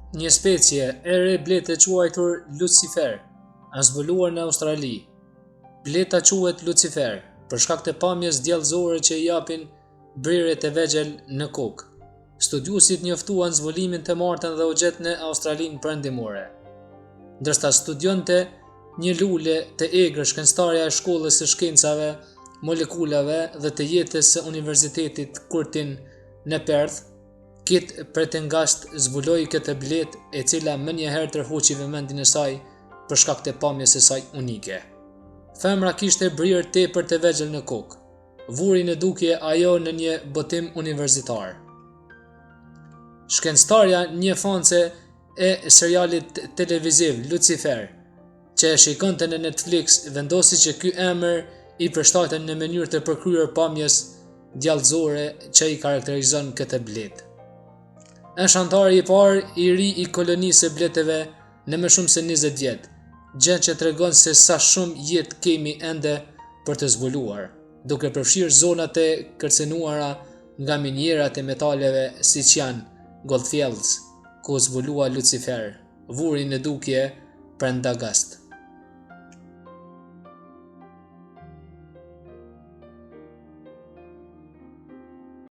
Një specie e re bletë e quajtur Lucifer është zbuluar në Australi. Bleta quhet Lucifer për shkak të pamjes djallëzore që i japin brirjet e vegjël në kokë. Studiuesit njoftuan zbulimin të martën dhe u gjet në Australinë Perëndimore. Ndërsa studionte një lule të egrë shkencëtarja e shkollës së shkencave, molekulave dhe të jetës së Universitetit Curtin në Perth, Kit Prendergast zbuloi këtë bletë e cila më njëherë tërhoqi vëmendjen e saj për shkak të pamjes së saj unike. Femra kishte brirë tepër të vegjël në kokë. Vuri në dukje ajo në një botim universitar. Shkencëtarja një fanse e serialit televiziv Lucifer, që e shikonte në Netflix, vendosi që ky emër i përshtaten në mënyrë të përkryer pamjes djallëzore që i karakterizon këtë bletë. Është antari i parë i ri i kolonisë së bletëve në më shumë se 20 vjet, gjë që tregon se sa shumë jetë kemi ende për të zbuluar, duke përfshirë zonat e kërcenuara nga minierat e metaleve siç janë Goldfields, ku zbulua Lucifer, vuri në dukje Prendergast.